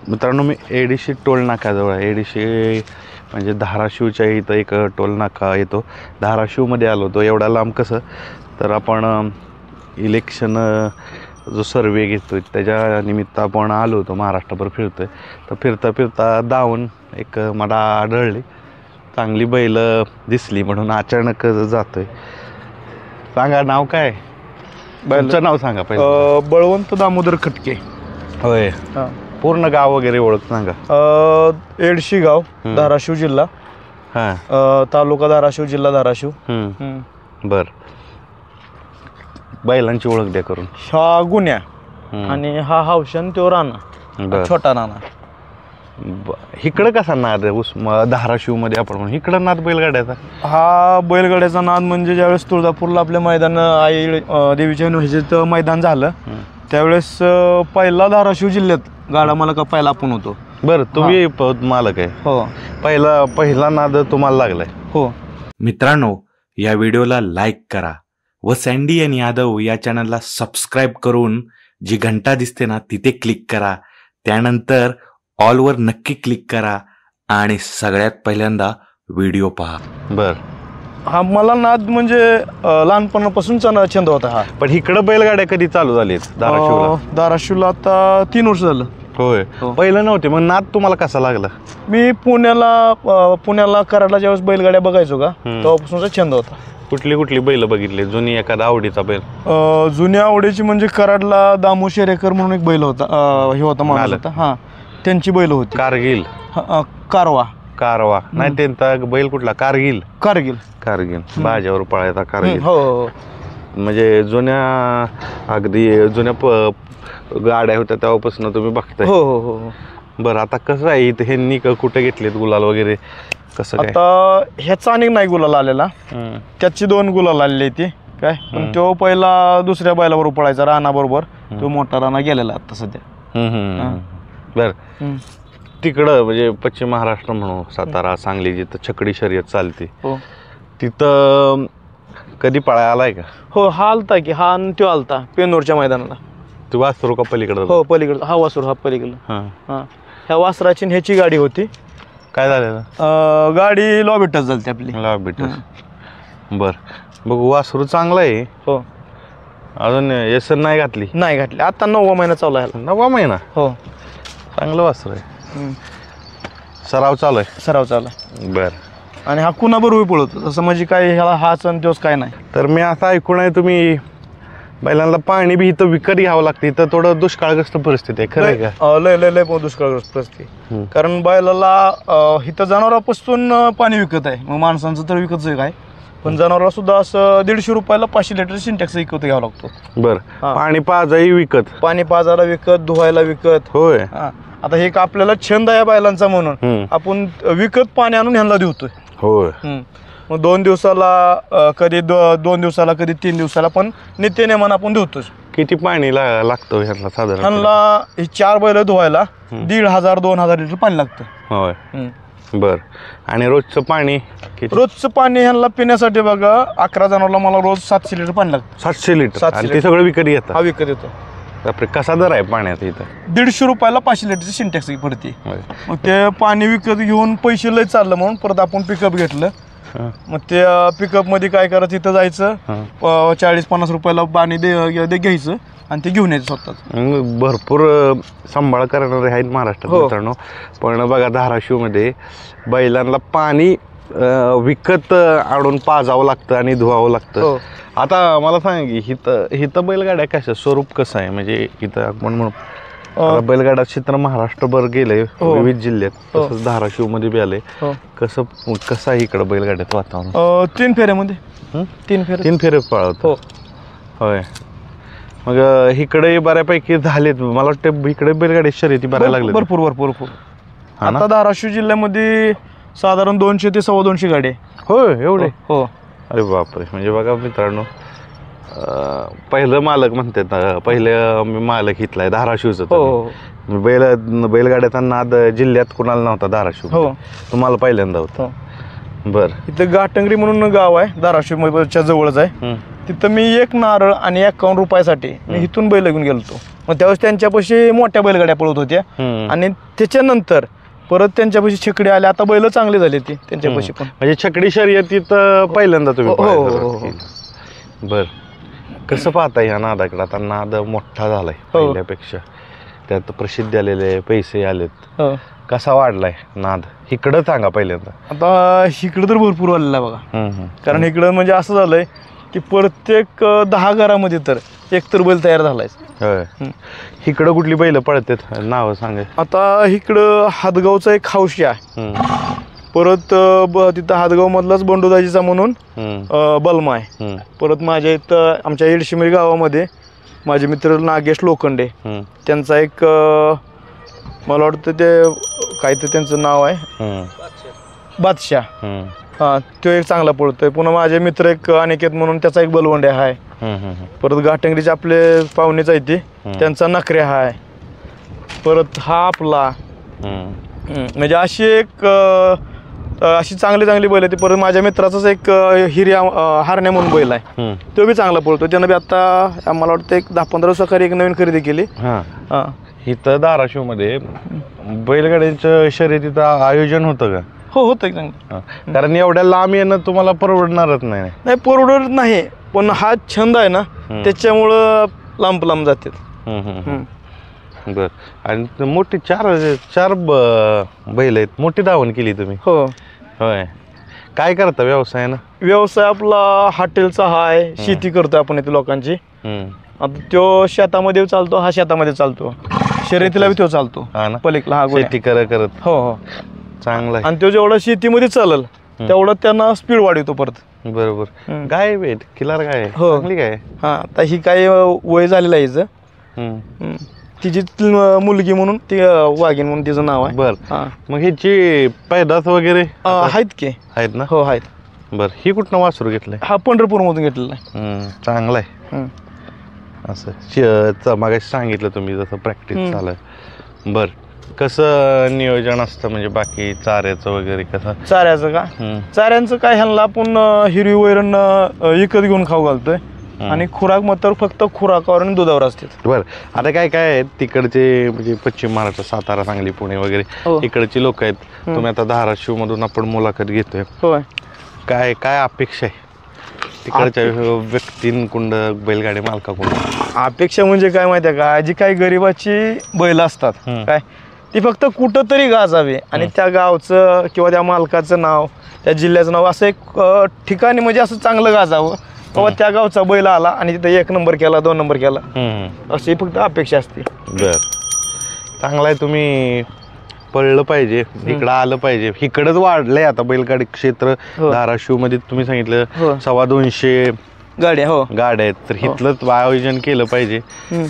मित्रांनो, मी ADC toll नाक्याजवळ आहे. एडीसी म्हणजे धाराशिवच्या इथं एक टोल नाका येतो. धाराशिवमध्ये आलो होतो. एवढा लांब कसं तर आपण इलेक्शन जो सर्वे घेतो त्याच्या निमित्त आपण आलो होतो. महाराष्ट्रभर फिरतो आहे. तर फिरता फिरता दावून एक मला आढळली चांगली बैल दिसली म्हणून अचानक जातोय. सांगा नाव काय? बैलचं नाव सांगा पहिलं. बळवंत दामोदर खटके. होय. पूर्ण गाव वगैरे ओळख सांगा. एडशी गाव, धाराशिव जिल्हा. तालुका धाराशिव, जिल्हा धाराशिव. बर. बैलांची ओळख द्या करून. हा गुन्ह्या आणि हा हौशन, तो राणा, छोटा राणा. इकडं कसा नाद धाराशिव मध्ये आपण इकडं नाद बैलगाड्याचा? हा बैलगाड्याचा नाद म्हणजे ज्यावेळेस तुळजापूरला आपल्या मैदान आई देवीच्या ह्याच्यात मैदान झालं त्यावेळेस पहिला धाराशिव जिल्ह्यात गाडा मालक पहिला आपण होतो. बरं, तुम्ही मालक आहे? हो. पहिला नाद तुम्हाला लागलाय? हो. मित्रांनो, या व्हिडिओला लाईक करा व सँडी आणि यादव या चॅनलला सबस्क्राईब करून जी घंटा दिसते ना तिथे क्लिक करा. त्यानंतर ऑलवर नक्की क्लिक करा आणि सगळ्यात पहिल्यांदा व्हिडिओ पहा. बर. हा मला नाद म्हणजे लहानपणापासूनचा छंद होता हा. पण इकडं बैलगाड्या कधी चालू झालीत धाराशिवला? आता 3 वर्ष झालं. होय. पहिलं नव्हते. मग नाद तुम्हाला कसा लागला? मी पुण्याला कराडला ज्यावेळेस बैलगाड्या बघायचो का तेव्हापासूनचा छंद होता. कुठली बैल बघितली? जुनी एखादा आवडीचा बैल? जुन्या आवडीची म्हणजे कराडला दामू शेरेकर म्हणून एक बैल होता. हे होता माणूस होता. हा, त्यांची बैल होती. कारगिल? कारवा नाही, त्यांचा बैल कुठला? कारगिल बाजावर पळायचा कारगिल. हो. म्हणजे अगदी जुन्या गाड्या होत्या तेव्हापासून तुम्ही बघताय? हो हो हो. बरं, आता कसं आहे इथं ह्यांनी कुठे घेतलेत गुलाल वगैरे कसं काय? आता ह्याचा अनेक नाही गुलाल आलेला, त्याची 2 गुलाल आलेली ती काय. पण तो पहिला दुसऱ्या बैलाबरोबर पळायचा राणा बरोबर. तो मोठा राणा गेलेला आता सध्या. बर. तिकडं म्हणजे पश्चिम महाराष्ट्र म्हणून सातारा, सांगली जिथं छकडी शर्यत चालते तिथं कधी पळायला आलाय का? हो. हा आलता की. हा तो आलता पेनूरच्या मैदानाला. तू वासरू का पलीकडं? हो, पलीकडं. हा वासरू, हा पलीकडं. ह्या वासराची ह्याची गाडी होती. काय झालेलं? गाडी लॉबी टच झाली आपली. Lobby touch. बर. बघू, वासरू चांगला आहे. हो. अजून येसन नाही घातली? नाही घातली. आता 9वा महिना चालू आहे. 9वा महिना? हो. चांगलं वासरू आहे. सराव चालू आहे? बर. आणि हा कुणाबरोबर पळतो तसं म्हणजे काय ह्याला हाच आणि तोच काय नाही. तर मी असं ऐकून आहे तुम्ही बैलांना पाणी बी इथं विकत घ्यावं लागतं. इथं थोडं दुष्काळग्रस्त परिस्थिती आहे, खरं आहे का? लय दुष्काळग्रस्त परिस्थिती. कारण बैलाला इथं जनावरांपासून पाणी विकत आहे. मग माणसांचं तर विकतच आहे काय, पण जनावरांना सुद्धा असं 150 रुपयाला 500 लिटर सिंटॅक्स विकत घ्यावा लागतो. बरं. पाणी पाजायला विकत? पाणी पाजायला विकत, धुवायला विकत. होय. आता हे आपल्याला छंद आहे बैलांचा म्हणून आपण विकत पाणी आणून ह्यांना देतोय. होय. मग 2 दिवसाला कधी 2 दिवसाला कधी 3 दिवसाला पण नित्यनेमान आपण धुतोच. किती पाणी लागतं ह्यांना साधारण? ह्यांना हे 4 बैल धुवायला 1,500-2,000 लिटर पाणी लागतं. होय. बर. आणि रोजचं पाणी? रोजचं पाणी ह्यांना पिण्यासाठी बघा 11 जणांना मला रोज 700 लिटर पाणी लागतं. 700 लिटर? आणि ते सगळं विकत येतं? हा, विकत येतो. बापरे, कसा दर आहे पाण्यात इथं? 150 रुपयाला 500 लिटरची सिंटॅक्स पडते. मग ते पाणी विकत घेऊन पैसे लय चाललं म्हणून परत आपण पिकअप घेतलं. मग त्या पिकअप मध्ये काय करायचं, तिथं जायचं 40-50 रुपयाला पाणी घ्यायचं आणि ते घेऊन यायचं स्वतःच. भरपूर सांभाळ करणारे आहेत महाराष्ट्रात मित्रांनो. पण बघा, धाराशिवमध्ये बैलांना पाणी विकत आणून पाजावं लागतं आणि धुवावं लागतं. आता मला सांग की हिथं बैलगाड्या कशा स्वरूप कसं आहे? म्हणजे इथं आपण म्हणून बैलगाडा क्षेत्र महाराष्ट्रभर गेले विविध जिल्ह्यात, तसंच धाराशिव मध्ये बी आले. कसं आहे इकडं बैलगाड्यात वातावरण? 3 फेऱ्यामध्ये 3 फेरे पळवतो. होय. मग इकडे बऱ्यापैकी झालेत मला वाटतं. इकडे बैलगाडी शर्यती बऱ्या लागल्या? भरपूर. आता धाराशिव जिल्ह्यामध्ये साधारण 200 ते 250 गाडी. होय, एवढे? हो. अरे बापरे. म्हणजे बघा मित्रांनो, पहिलं मालक म्हणतात, पहिलं मी मालक इथला धाराशिवचं. बैलगाड्याचा नाद जिल्ह्यात कुणाला नव्हता, धाराशिव तुम्हाला पहिल्यांदा होता. बर. इथं गाटंगरी म्हणून गाव आहे धाराशिवच्या जवळच आहे. तिथं मी 1 नारळ आणि 51 रुपयासाठी मी इथून बैल घेऊन गेलो. मग त्यावेळेस त्यांच्यापाशी मोठ्या बैलगाड्या पळत होत्या आणि त्याच्यानंतर परत त्यांच्यापाशी छकडी आल्या. आता बैल चांगले झाले ते त्यांच्यापाशी पण. म्हणजे छकडी शर्यतीत पहिल्यांदा तुम्ही बर कसं पाहता ह्या नादाकडे? आता नाद मोठा झालाय पहिल्यापेक्षा, त्यात प्रसिद्धी आलेले, पैसे आलेत, कसा वाढलाय नाद? इकडं सांगा पहिल्यांदा. आता इकडं तर भरपूर वाढलेला आहे बघा. कारण इकडं म्हणजे असं झालंय की प्रत्येक 10 घरामध्ये तर एक तर बैल तयार झालाय. इकडं कुठली बैल पळतात नाव सांगा? आता इकडं हातगावचा एक हौशी आहे, परत तिथं हातगाव मधलाच बंडोदाजीचा म्हणून बलमा आहे. परत माझ्या इथं आमच्या येडशिमेरी गावामध्ये माझे मित्र नागेश लोखंडे, त्यांचा एक मला वाटतं ते काय तर त्यांचं नाव आहे बादशाह. हां, तो एक चांगला पळतोय. पुन्हा माझे मित्र एक अनिकेत म्हणून त्याचा एक बलवंडे आहे. परत घाटंगरीचे आपले पाहुणेच आहे ते, त्यांचा नखरे आहे. परत हा आपला म्हणजे अशी एक अशी चांगली चांगली बैल आहे. परत माझ्या मित्राचाच एक हिर्या हारण्या म्हणून बैल आहे, तो बी चांगला पळतो. त्यानं बी आता मला वाटतं एक 10-15 दिवसाखाली एक नवीन खरेदी केली. इथं धाराशिव मध्ये बैलगाड्यांचं शर्यतीचं आयोजन होतं का? हो, होतं चांगलं. कारण एवढ्या लांब येणं तुम्हाला परवडणारच नाही. नाही परवडत नाही, पण हा छंद आहे ना त्याच्यामुळं लांब लांब जातात. बर. आणि मोठी चार बैल आहेत, मोठी धावण केली तुम्ही. हो. होय. काय करता व्यवसायानं? व्यवसाय आपला हॉटेलचा आहे, शेती करतो आपण इथे लोकांची. आता तो शेतामध्ये चालतो, हा शेतामध्ये चालतो, शर्यतीला बी तो चालतो पलीकडला. हा शेती करत. हो हो, चांगला आहे. आणि तो जेवढा शेतीमध्ये चालेल तेवढं त्यांना स्पीड वाढवतो परत. बरोबर. गाय वेट किलार गाय चांगली गाय. हा, आता ही काय वय झालेलं आहे हिचं. तिची मुलगी म्हणून ती वाघीण म्हणून तिचं नाव आहे. बर. मग ह्याची पैदास वगैरे आहेत की? आहेत ना. हो आहेत. बर. ही कुठनं वासरू घेतलंय? हा पंढरपूर मधून घेतलेला आहे. चांगला आहे. असं मगाशी सांगितलं तुम्ही जसं प्रॅक्टिस चालू आहे. बर. कसं नियोजन असतं म्हणजे बाकी चाऱ्याचं वगैरे कसं? चाऱ्याचं का? चाऱ्यांचं काय, ह्यांना आपण हिरवी वैरण विकत घेऊन खाऊ घालतोय आणि खुराक मात्र फक्त खुराकावर आणि दुधावर असते. बरं. आता काय काय आहेत तिकडचे म्हणजे पश्चिम महाराष्ट्र, सातारा, सांगली, पुणे वगैरे इकडची लोक आहेत. तुम्ही आता धाराशिव मधून आपण मुलाखत घेतोय. होय. काय काय अपेक्षा आहे तिकडच्या व्यक्तींकुंड, बैलगाडी मालकाकुंड? अपेक्षा म्हणजे काय माहिती आहे का, जी काही गरिबाची बैल असतात काय, ती फक्त कुठं तरी गाजावे आणि त्या गावचं किंवा त्या मालकाचं नाव, त्या जिल्ह्याचं नाव असं एक ठिकाणी म्हणजे असं चांगलं गाजावं बाबा, त्या गावचा बैल आला आणि तिथे 1 नंबर केला, 2 नंबर केला, अशी फक्त अपेक्षा असते. बर. चांगला आहे. तुम्ही पळलं पाहिजे, इकडं आलं पाहिजे. इकडंच वाढलंय आता बैलगाडी क्षेत्र. धाराशिव मध्ये तुम्ही सांगितलं 225 गाड्या गाड्या आहेत, तर इथलंच आयोजन केलं पाहिजे.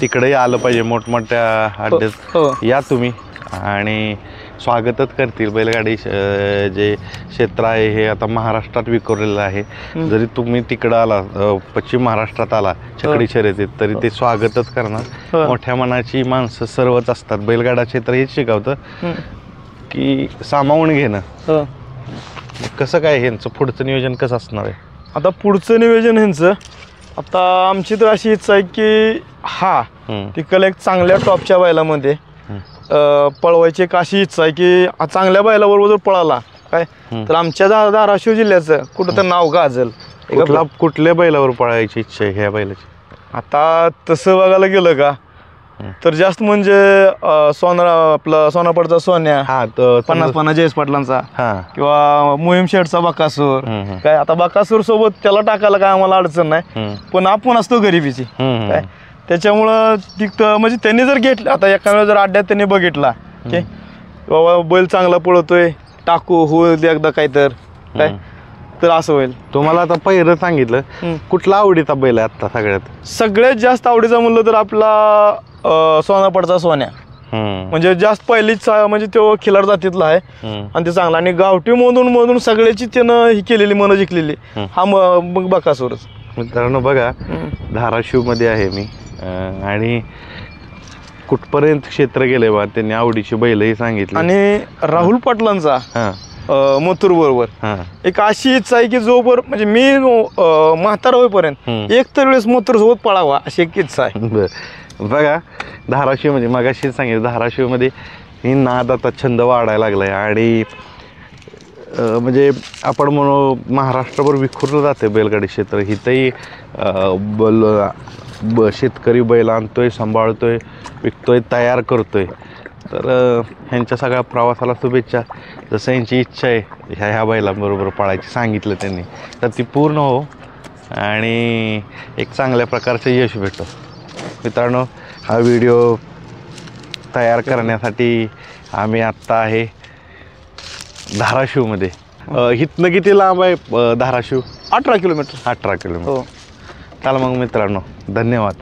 तिकडे आलं पाहिजे. मोठमोठ्या अड्ड्यात या तुम्ही आणि स्वागतच करतील. बैलगाडी जे क्षेत्र आहे हे आता महाराष्ट्रात विखुरलेलं आहे. जरी तुम्ही तिकडं आला, पश्चिम महाराष्ट्रात आला छकडी शर्यतीत, तरी ते स्वागतच करणार. मोठ्या मनाची माणसं सर्वच असतात. बैलगाडा क्षेत्र हेच शिकवतं की सामावून घेणं. कसं काय ह्यांचं पुढचं नियोजन कसं असणार आहे? आता पुढचं नियोजन ह्यांचं, आता आमची तर अशी इच्छा आहे की हा तिकडे एक चांगल्या टॉपच्या बैलामध्ये पळवायची एक अशी इच्छा आहे की चांगल्या बैलाबरोबर जर पळाला काय तर आमच्या धाराशिव जिल्ह्याचं कुठं तर नाव गाजल. कुठल्या बैलावर पळायची इच्छा आहे ह्या बैलाची? आता तसं बघायला गेलं का तर जास्त म्हणजे आपला सोनापडचा सोन्या, 50 जयेश पाटलांचा, किंवा मोहीम शेठचा बकासूर. काय आता बकासूर सोबत त्याला टाकायला काय आम्हाला अडचण नाही, पण आपण असतो गरिबीची काय, त्याच्यामुळं तिथं म्हणजे त्यांनी जर घेतलं, आता एका वेळेस जर अड्ड्यात त्यांनी बघितला की बाबा बैल चांगला पळतोय, टाकू होईल एकदा काय तर असं होईल. तुम्हाला आता पहिलं सांगितलं, कुठला आवडीचा बैल आहे आता सगळ्यात? सगळ्यात जास्त आवडीचा म्हणलं तर आपला सोनापडचा सोन्या. म्हणजे जास्त पहिलीच म्हणजे तो खिलार जातीतला आहे आणि ते चांगला, आणि गावठी मधून सगळ्याची त्यानं ही केलेली, मन जिंकलेली हा मग बकासूरच. मित्रांनो बघा, धाराशिव मध्ये आहे मी आणि कुठपर्यंत क्षेत्र गेले बा, त्यांनी आवडीची बैलही सांगितली. आणि राहुल पाटलांचा मथुर बरोबर एक अशी इच्छा आहे की जोपर्यंत म्हणजे मी म्हातारा होईपर्यंत एक तर वेळेस मथुर सोबत पळावा अशी एक इच्छा आहे. बघा धाराशिवमध्ये मगाशी सांगितलं धाराशिवमध्ये ही नादाचा छंद वाढायला लागला आहे आणि म्हणजे आपण म्हणू महाराष्ट्रभर विखुरलं जाते बैलगाडी क्षेत्र. इथंही शेतकरी बैल आणतोय, सांभाळतोय, विकतोय, तयार करतोय. तर ह्यांच्या सगळ्या प्रवासाला शुभेच्छा. जसं यांची इच्छा आहे ह्या बैलांबरोबर पळायची सांगितलं त्यांनी, तर ती पूर्ण हो आणि एक चांगल्या प्रकारचं यश भेटो. मित्रांनो, हा व्हिडिओ तयार करण्यासाठी आम्ही आत्ता आहे धाराशिवमध्ये. इथनं किती लांब आहे धाराशिव? 18 किलोमीटर. 18 किलोमीटर. हो. चला मग मित्रांनो, धन्यवाद.